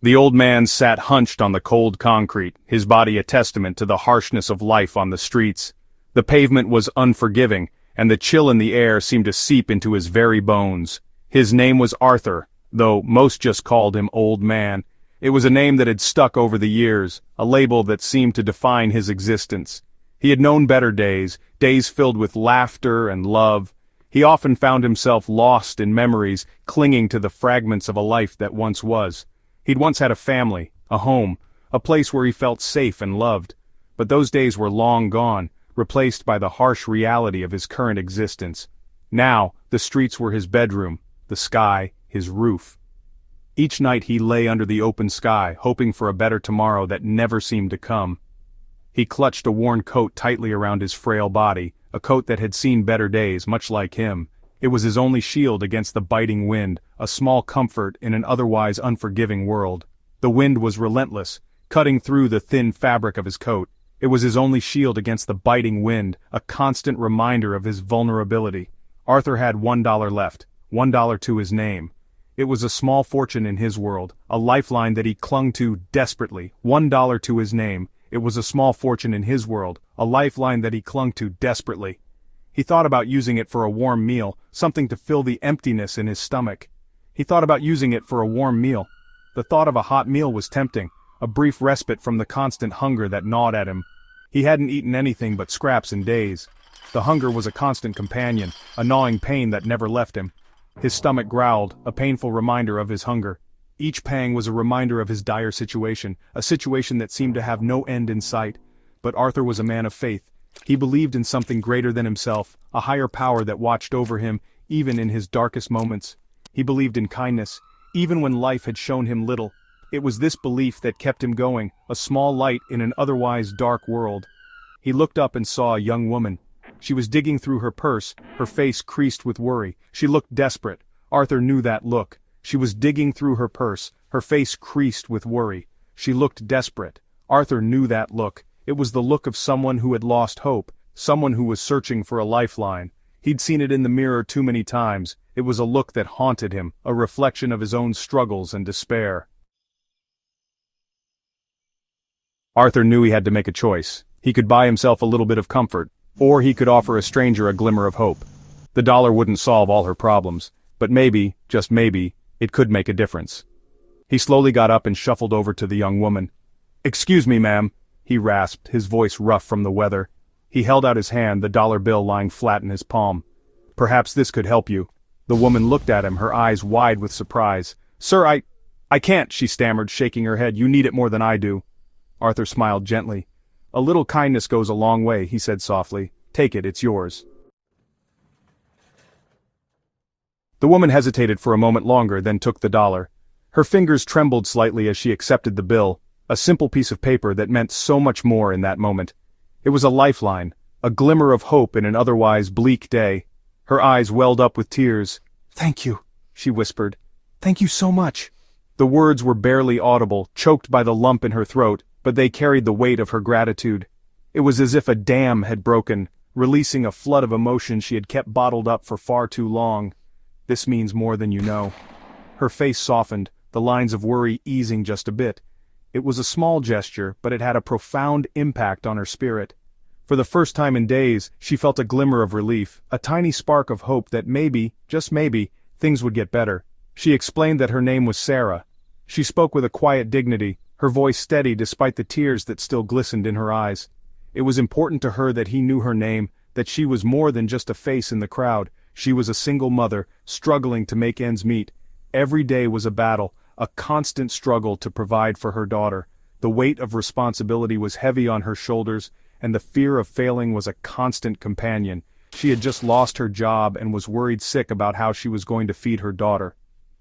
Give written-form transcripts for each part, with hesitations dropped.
The old man sat hunched on the cold concrete, his body a testament to the harshness of life on the streets. The pavement was unforgiving, and the chill in the air seemed to seep into his very bones. His name was Arthur, though most just called him Old Man. It was a name that had stuck over the years, a label that seemed to define his existence. He had known better days, days filled with laughter and love. He often found himself lost in memories, clinging to the fragments of a life that once was. He'd once had a family, a home, a place where he felt safe and loved. But those days were long gone, replaced by the harsh reality of his current existence. Now, the streets were his bedroom, the sky, his roof. Each night he lay under the open sky, hoping for a better tomorrow that never seemed to come. He clutched a worn coat tightly around his frail body, a coat that had seen better days, much like him. It was his only shield against the biting wind, a small comfort in an otherwise unforgiving world. The wind was relentless, cutting through the thin fabric of his coat. It was his only shield against the biting wind, a constant reminder of his vulnerability. Arthur had $1 left, $1 to his name. It was a small fortune in his world, a lifeline that he clung to desperately. $1 to his name. It was a small fortune in his world, a lifeline that he clung to desperately. He thought about using it for a warm meal, something to fill the emptiness in his stomach. He thought about using it for a warm meal. The thought of a hot meal was tempting, a brief respite from the constant hunger that gnawed at him. He hadn't eaten anything but scraps in days. The hunger was a constant companion, a gnawing pain that never left him. His stomach growled, a painful reminder of his hunger. Each pang was a reminder of his dire situation, a situation that seemed to have no end in sight. But Arthur was a man of faith. He believed in something greater than himself, a higher power that watched over him, even in his darkest moments. He believed in kindness, even when life had shown him little. It was this belief that kept him going, a small light in an otherwise dark world. He looked up and saw a young woman. She was digging through her purse, her face creased with worry. She looked desperate. Arthur knew that look. She was digging through her purse, her face creased with worry. She looked desperate. Arthur knew that look. It was the look of someone who had lost hope, someone who was searching for a lifeline. He'd seen it in the mirror too many times. It was a look that haunted him, a reflection of his own struggles and despair. Arthur knew he had to make a choice. He could buy himself a little bit of comfort, or he could offer a stranger a glimmer of hope. The dollar wouldn't solve all her problems, but maybe, just maybe, it could make a difference. He slowly got up and shuffled over to the young woman. "Excuse me, ma'am," he rasped, his voice rough from the weather. He held out his hand, the dollar bill lying flat in his palm. "Perhaps this could help you." The woman looked at him, her eyes wide with surprise. "Sir, I can't," she stammered, shaking her head. "You need it more than I do." Arthur smiled gently. "A little kindness goes a long way," he said softly. "Take it, it's yours." The woman hesitated for a moment longer, then took the dollar. Her fingers trembled slightly as she accepted the bill, a simple piece of paper that meant so much more in that moment. It was a lifeline, a glimmer of hope in an otherwise bleak day. Her eyes welled up with tears. "Thank you," she whispered. "Thank you so much." The words were barely audible, choked by the lump in her throat, but they carried the weight of her gratitude. It was as if a dam had broken, releasing a flood of emotion she had kept bottled up for far too long. "This means more than you know." Her face softened, the lines of worry easing just a bit. It was a small gesture, but it had a profound impact on her spirit. For the first time in days, she felt a glimmer of relief, a tiny spark of hope that maybe, just maybe, things would get better. She explained that her name was Sarah. She spoke with a quiet dignity, her voice steady despite the tears that still glistened in her eyes. It was important to her that he knew her name, that she was more than just a face in the crowd. She was a single mother, struggling to make ends meet. Every day was a battle, a constant struggle to provide for her daughter. The weight of responsibility was heavy on her shoulders, and the fear of failing was a constant companion. She had just lost her job and was worried sick about how she was going to feed her daughter.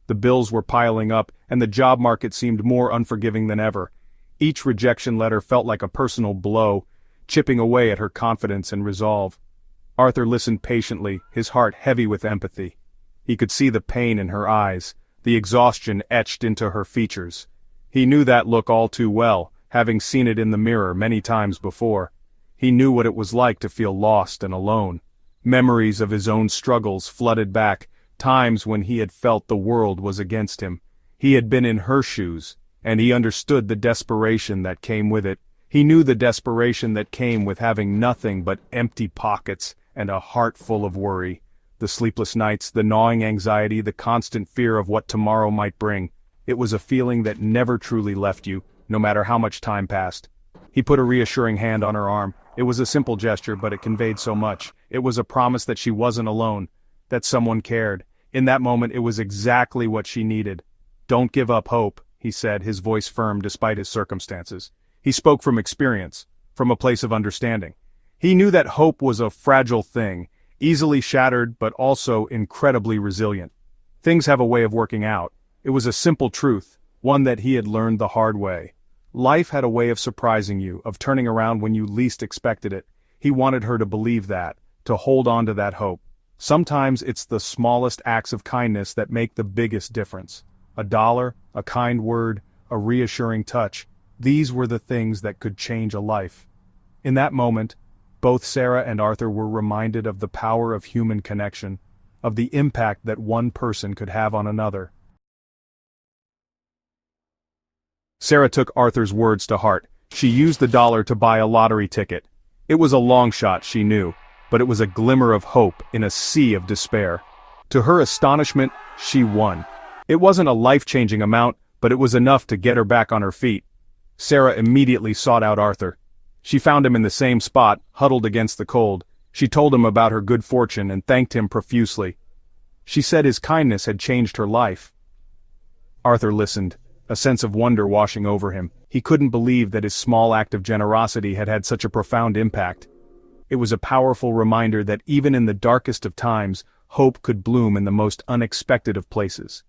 The bills were piling up, and the job market seemed more unforgiving than ever. Each rejection letter felt like a personal blow, chipping away at her confidence and resolve. Arthur listened patiently, his heart heavy with empathy. He could see the pain in her eyes, the exhaustion etched into her features. He knew that look all too well, having seen it in the mirror many times before. He knew what it was like to feel lost and alone. Memories of his own struggles flooded back, times when he had felt the world was against him. He had been in her shoes. and he understood the desperation that came with it. He knew the desperation that came with having nothing but empty pockets and a heart full of worry. The sleepless nights, the gnawing anxiety, the constant fear of what tomorrow might bring. It was a feeling that never truly left you, no matter how much time passed. He put a reassuring hand on her arm. It was a simple gesture, but it conveyed so much. It was a promise that she wasn't alone, that someone cared. In that moment, it was exactly what she needed. "Don't give up hope," he said, his voice firm despite his circumstances. He spoke from experience, from a place of understanding. He knew that hope was a fragile thing, easily shattered but also incredibly resilient. Things have a way of working out. It was a simple truth, one that he had learned the hard way. Life had a way of surprising you, of turning around when you least expected it. He wanted her to believe that, to hold on to that hope. Sometimes it's the smallest acts of kindness that make the biggest difference. A dollar, a kind word, a reassuring touch. These were the things that could change a life. In that moment, both Sarah and Arthur were reminded of the power of human connection, of the impact that one person could have on another. Sarah took Arthur's words to heart. She used the dollar to buy a lottery ticket. It was a long shot, she knew, but it was a glimmer of hope in a sea of despair. To her astonishment, she won. It wasn't a life-changing amount, but it was enough to get her back on her feet. Sarah immediately sought out Arthur. She found him in the same spot, huddled against the cold. She told him about her good fortune and thanked him profusely. She said his kindness had changed her life. Arthur listened, a sense of wonder washing over him. He couldn't believe that his small act of generosity had had such a profound impact. It was a powerful reminder that even in the darkest of times, hope could bloom in the most unexpected of places.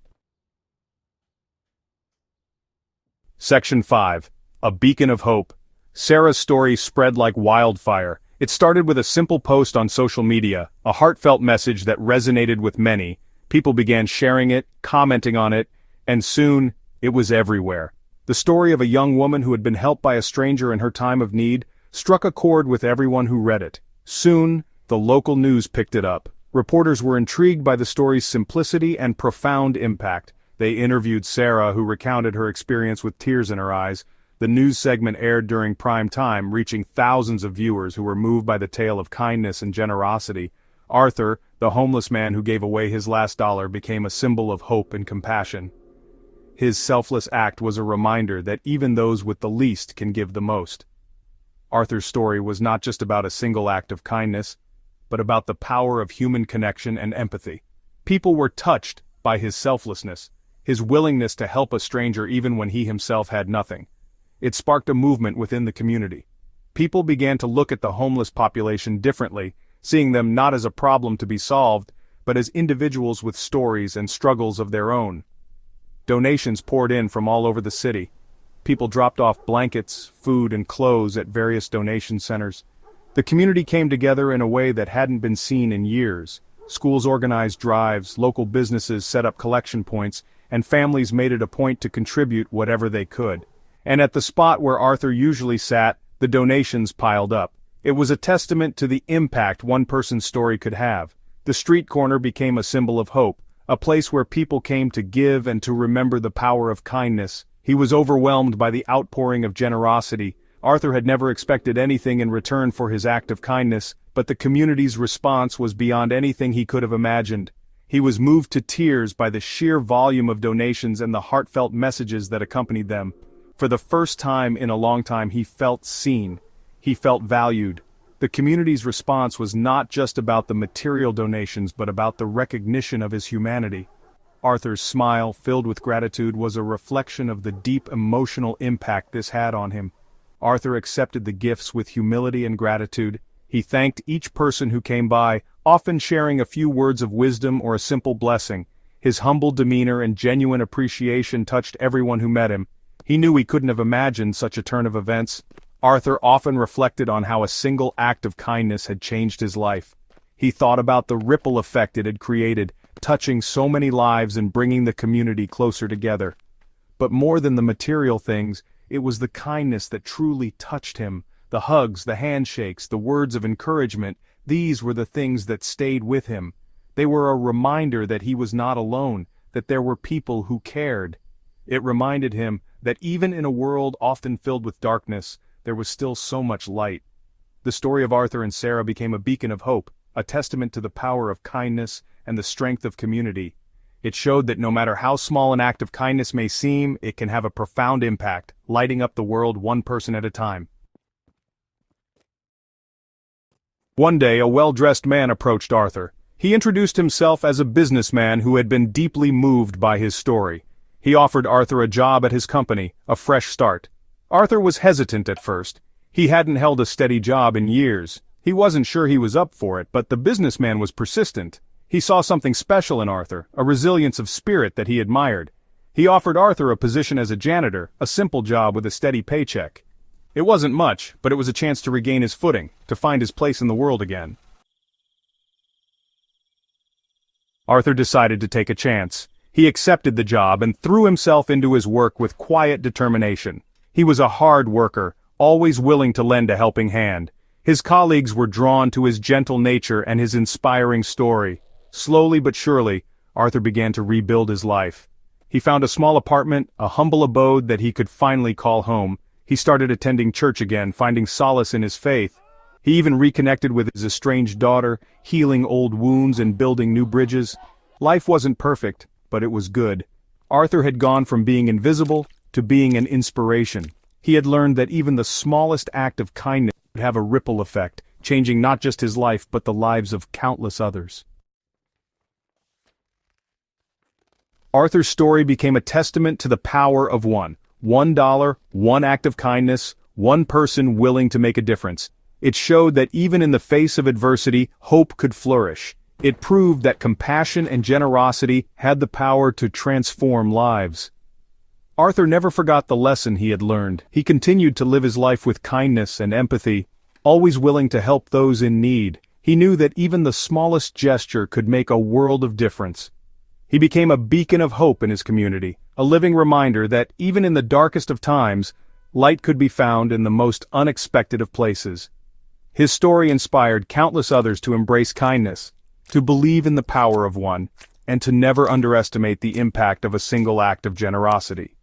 Section 5. A Beacon of Hope. Sarah's story spread like wildfire. It started with a simple post on social media, a heartfelt message that resonated with many. People began sharing it, commenting on it, and soon, it was everywhere. The story of a young woman who had been helped by a stranger in her time of need struck a chord with everyone who read it. Soon, the local news picked it up. Reporters were intrigued by the story's simplicity and profound impact. They interviewed Sarah, who recounted her experience with tears in her eyes. The news segment aired during prime time, reaching thousands of viewers who were moved by the tale of kindness and generosity. Arthur, the homeless man who gave away his last dollar, became a symbol of hope and compassion. His selfless act was a reminder that even those with the least can give the most. Arthur's story was not just about a single act of kindness, but about the power of human connection and empathy. People were touched by his selflessness, his willingness to help a stranger even when he himself had nothing. It sparked a movement within the community. People began to look at the homeless population differently, seeing them not as a problem to be solved, but as individuals with stories and struggles of their own. Donations poured in from all over the city. People dropped off blankets, food, and clothes at various donation centers. The community came together in a way that hadn't been seen in years. Schools organized drives, local businesses set up collection points, and families made it a point to contribute whatever they could. And at the spot where Arthur usually sat, the donations piled up. It was a testament to the impact one person's story could have. The street corner became a symbol of hope, a place where people came to give and to remember the power of kindness. He was overwhelmed by the outpouring of generosity. Arthur had never expected anything in return for his act of kindness, but the community's response was beyond anything he could have imagined. He was moved to tears by the sheer volume of donations and the heartfelt messages that accompanied them. For the first time in a long time, he felt seen. He felt valued. The community's response was not just about the material donations but about the recognition of his humanity. Arthur's smile, filled with gratitude, was a reflection of the deep emotional impact this had on him. Arthur accepted the gifts with humility and gratitude. He thanked each person who came by, often sharing a few words of wisdom or a simple blessing. His humble demeanor and genuine appreciation touched everyone who met him. He knew he couldn't have imagined such a turn of events. Arthur often reflected on how a single act of kindness had changed his life. He thought about the ripple effect it had created, touching so many lives and bringing the community closer together. But more than the material things, it was the kindness that truly touched him. The hugs, the handshakes, the words of encouragement, these were the things that stayed with him. They were a reminder that he was not alone, that there were people who cared. It reminded him that even in a world often filled with darkness, there was still so much light. The story of Arthur and Sarah became a beacon of hope, a testament to the power of kindness and the strength of community. It showed that no matter how small an act of kindness may seem, it can have a profound impact, lighting up the world one person at a time. One day, a well-dressed man approached Arthur. He introduced himself as a businessman who had been deeply moved by his story. He offered Arthur a job at his company, a fresh start. Arthur was hesitant at first. He hadn't held a steady job in years. He wasn't sure he was up for it, but the businessman was persistent. He saw something special in Arthur, a resilience of spirit that he admired. He offered Arthur a position as a janitor, a simple job with a steady paycheck. It wasn't much, but it was a chance to regain his footing, to find his place in the world again. Arthur decided to take a chance. He accepted the job and threw himself into his work with quiet determination. He was a hard worker, always willing to lend a helping hand. His colleagues were drawn to his gentle nature and his inspiring story. Slowly but surely, Arthur began to rebuild his life. He found a small apartment, a humble abode that he could finally call home. He started attending church again, finding solace in his faith. He even reconnected with his estranged daughter, healing old wounds and building new bridges. Life wasn't perfect, but it was good. Arthur had gone from being invisible to being an inspiration. He had learned that even the smallest act of kindness would have a ripple effect, changing not just his life but the lives of countless others. Arthur's story became a testament to the power of $1, one act of kindness, one person willing to make a difference. It showed that even in the face of adversity, hope could flourish. It proved that compassion and generosity had the power to transform lives. Arthur never forgot the lesson he had learned. He continued to live his life with kindness and empathy, always willing to help those in need. He knew that even the smallest gesture could make a world of difference. He became a beacon of hope in his community, a living reminder that even in the darkest of times, light could be found in the most unexpected of places. His story inspired countless others to embrace kindness, to believe in the power of one, and to never underestimate the impact of a single act of generosity.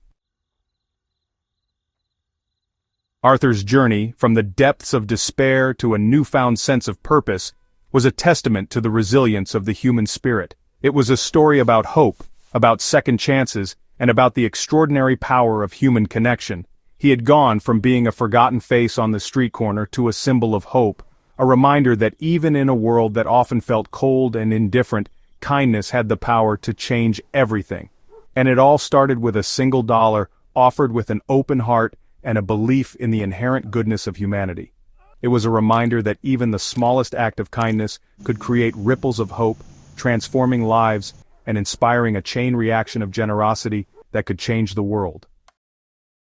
Arthur's journey, from the depths of despair to a newfound sense of purpose, was a testament to the resilience of the human spirit. It was a story about hope, about second chances, and about the extraordinary power of human connection. He had gone from being a forgotten face on the street corner to a symbol of hope, a reminder that even in a world that often felt cold and indifferent, kindness had the power to change everything. And it all started with a single dollar, offered with an open heart and a belief in the inherent goodness of humanity. It was a reminder that even the smallest act of kindness could create ripples of hope, transforming lives and inspiring a chain reaction of generosity that could change the world.